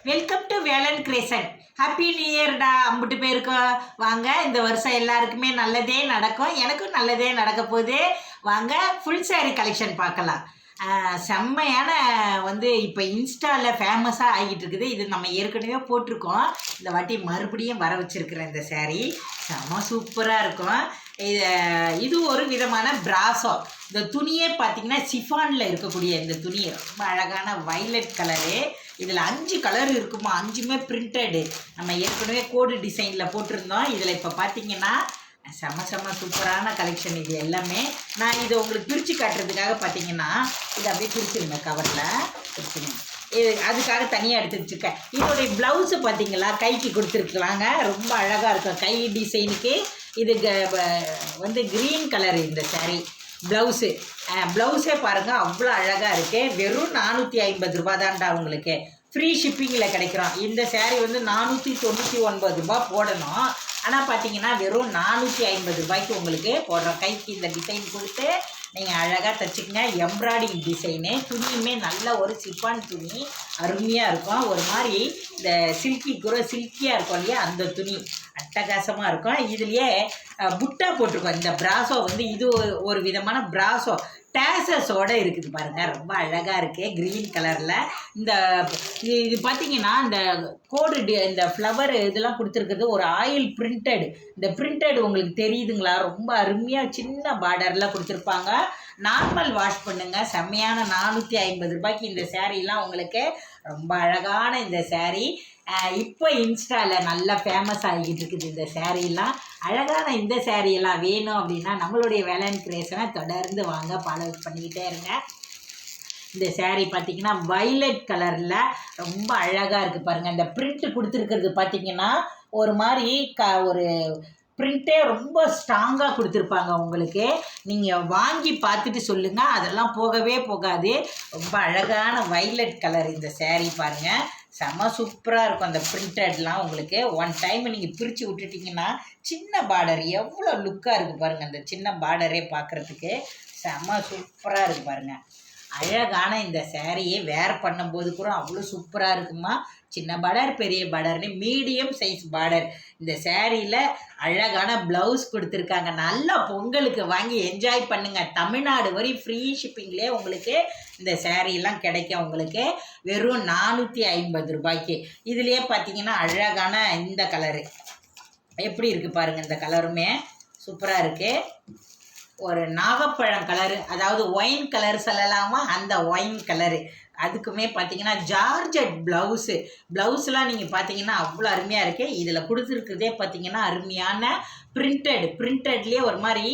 Welcome to Velan creation. Happy new இயர்டா அம்பிட்டு பேருக்கு. வாங்க, இந்த வருஷம் எல்லாருக்குமே நல்லதே நடக்கும், எனக்கும் நல்லதே நடக்க போகுது. வாங்க ஃபுல் சாரீ கலெக்ஷன் பார்க்கலாம். செம்மையான இப்போ இன்ஸ்டாவில் ஃபேமஸாக ஆகிட்டு இருக்குது. இது நம்ம ஏற்கனவே போட்டிருக்கோம். இந்த வாட்டி மறுபடியும் வர வச்சுருக்கிறேன். இந்த சாரீ செம்ம சூப்பராக இருக்கும். இது ஒரு விதமான பிராசோ. இந்த துணியே பார்த்திங்கன்னா சிஃபானில் இருக்கக்கூடிய இந்த துணி ரொம்ப அழகான வைலட் கலரு. இதில் 5 கலர் இருக்குமா, 5மே பிரிண்டடு. நம்ம ஏற்கனவே கோடு டிசைனில் போட்டிருந்தோம். இதில் இப்போ பார்த்திங்கன்னா செம்ம சூப்பரான கலெக்ஷன். இது எல்லாமே நான் இதை உங்களுக்கு பிரித்து காட்டுறதுக்காக பார்த்தீங்கன்னா இதை அப்படியே பிரிச்சுருங்க, கவரில் பிரிச்சுருங்க. இது அதுக்காக தனியாக எடுத்து வச்சுருக்கேன். இதோடைய ப்ளவுஸு பார்த்தீங்களா, கைக்கு கொடுத்துருக்கலாங்க. ரொம்ப அழகாக இருக்கும் கை டிசைனுக்கு. இது க்ரீன் கலர் இந்த சாரீ ப்ளவுஸே பாருங்கள், அவ்வளோ அழகாக இருக்குது. வெறும் 450 ரூபா தான்டா உங்களுக்கு. ஃப்ரீ ஷிப்பிங்கில் கிடைக்கிறோம். இந்த சாரீ 499 ரூபா போடணும். ஆனால் பார்த்தீங்கன்னா வெறும் 450 ரூபாய்க்கு உங்களுக்கு போடுறோம். கைக்கு இந்த டிசைன் கொடுத்து நீங்கள் அழகாக தைச்சிக்கங்க. Embroidering design. துணியுமே நல்ல ஒரு சிப்பான் துணி, அருமையாக இருக்கும். ஒரு மாதிரி இந்த சில்கியாக இருக்கும் இல்லையா, அந்த துணி அட்டகாசமாக இருக்கும். இதுலேயே புட்டா போட்டிருக்கோம். இந்த பிராசோ இது ஒரு விதமான பிராசோ டேசஸோடு இருக்குது பாருங்கள். ரொம்ப அழகாக இருக்குது க்ரீன் கலரில். இது பார்த்திங்கன்னா இந்த கோடு இந்த ஃப்ளவர் இதெல்லாம் கொடுத்துருக்குறது ஒரு ஆயில் பிரிண்டட். இந்த பிரிண்டட் உங்களுக்கு தெரியுதுங்களா, ரொம்ப அருமையாக சின்ன பார்டரில் கொடுத்துருப்பாங்க. நார்மல் வாஷ் பண்ணுங்கள், செம்மையான 450 ரூபாய்க்கு இந்த சேரீலாம் உங்களுக்கு. ரொம்ப அழகான இந்த சேரீ இப்போ இன்ஸ்டாவில் நல்லா ஃபேமஸ் ஆகிட்டு இருக்குது. இந்த சேரீலாம் அழகான இந்த சேரீயெல்லாம் வேணும் அப்படின்னா நம்மளுடைய வேலன் கிரியேஷனை தொடர்ந்து வாங்க, ஃபாலோ பண்ணிக்கிட்டே இருங்க. இந்த சேரீ பார்த்திங்கன்னா வைலட் கலரில் ரொம்ப அழகாக இருக்குது பாருங்கள். இந்த பிரிண்ட் கொடுத்துருக்கிறது பார்த்திங்கன்னா ஒரு மாதிரி ஒரு பிரிண்ட்டே ரொம்ப ஸ்ட்ராங்காக கொடுத்துருப்பாங்க உங்களுக்கு. நீங்கள் வாங்கி பார்த்துட்டு சொல்லுங்கள், அதெல்லாம் போகவே போகாது. ரொம்ப அழகான வைலட் கலர் இந்த சேரீ பாருங்கள், செம்ம சூப்பராக இருக்கும். அந்த பிரிண்டட்லாம் உங்களுக்கு ஒன் டைம் நீங்கள் பிரித்து விட்டுட்டிங்கன்னா சின்ன பார்டர் எவ்வளோ லுக்காக இருக்குது பாருங்கள். அந்த சின்ன பார்டரே பார்க்குறதுக்கு செம்ம சூப்பராக இருக்குது பாருங்கள். அழகான இந்த சேரீயை வேர் பண்ணும்போது கூட அவ்வளோ சூப்பராக இருக்குமா. சின்ன பார்டர் பெரிய பார்டர்னு மீடியம் சைஸ் பார்டர். இந்த சேரீயில் அழகான ப்ளவுஸ் கொடுத்துருக்காங்க. நல்லா பொங்கலுக்கு வாங்கி என்ஜாய் பண்ணுங்கள். தமிழ்நாடு வரை ஃப்ரீ ஷிப்பிங்லேயே உங்களுக்கு இந்த சேரீலாம் கிடைக்கும். உங்களுக்கு வெறும் 450 ரூபாய்க்கு. இதுலேயே பார்த்தீங்கன்னா அழகான இந்த கலரு எப்படி இருக்குது பாருங்கள். இந்த கலருமே சூப்பராக இருக்குது. ஒரு நாகப்பழம் கலரு, அதாவது ஒயின் கலர் சொல்லலாமா, அந்த ஒயின் கலரு. அதுக்குமே பார்த்தீங்கன்னா ஜார்ஜட் ப்ளவுஸ்லாம் நீங்கள் பார்த்தீங்கன்னா அவ்வளோ அருமையாக இருக்குது. இதில் கொடுத்துருக்குறதே பார்த்தீங்கன்னா அருமையான பிரிண்டட்லேயே ஒரு மாதிரி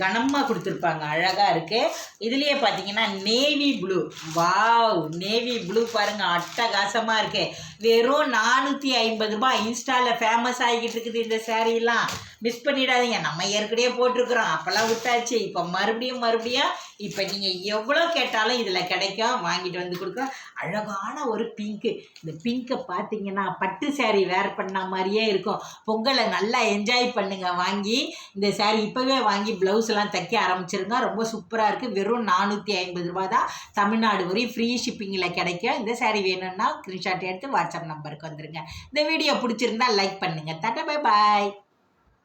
கனமாக கொடுத்துருப்பாங்க, அழகாக இருக்குது. இதுலேயே பார்த்தீங்கன்னா navy blue. Wow, navy blue பாருங்கள், அட்டகாசமாக இருக்குது. வெறும் 450 ரூபாய். இன்ஸ்டாவில் ஃபேமஸ் ஆகிக்கிட்டு இருக்குது இந்த சேரீலாம். மிஸ் பண்ணிடாதீங்க. நம்ம ஏற்கனவே போட்டிருக்கிறோம், அப்போல்லாம் விட்டாச்சு. இப்போ மறுபடியும் இப்போ நீங்கள் எவ்வளோ கேட்டாலும் இதில் கிடைக்கும். வாங்கிட்டு வந்து கொடுக்குறோம். அழகான ஒரு பிங்க்கு. இந்த பிங்க்கை பார்த்தீங்கன்னா பட்டு சேரீ வேர் பண்ண மாதிரியே இருக்கும். பொங்கலை நல்லா என்ஜாய் பண்ணுங்கள். வாங்கி இந்த சேரீ இப்போவே வாங்கி ப்ளவுஸ்லாம் தைக்க ஆரம்பிச்சிருங்க. ரொம்ப சூப்பராக இருக்குது. வெறும் 450 ரூபா தான். தமிழ்நாடு வரை ஃப்ரீ ஷிப்பிங்கில் கிடைக்கும். இந்த சேரீ வேணும்னா ஸ்க்ரீன்ஷாட் எடுத்து வாட்ஸ்அப் நம்பருக்கு வந்துடுங்க. இந்த வீடியோ பிடிச்சிருந்தா லைக் பண்ணுங்கள். Tata, bye bye.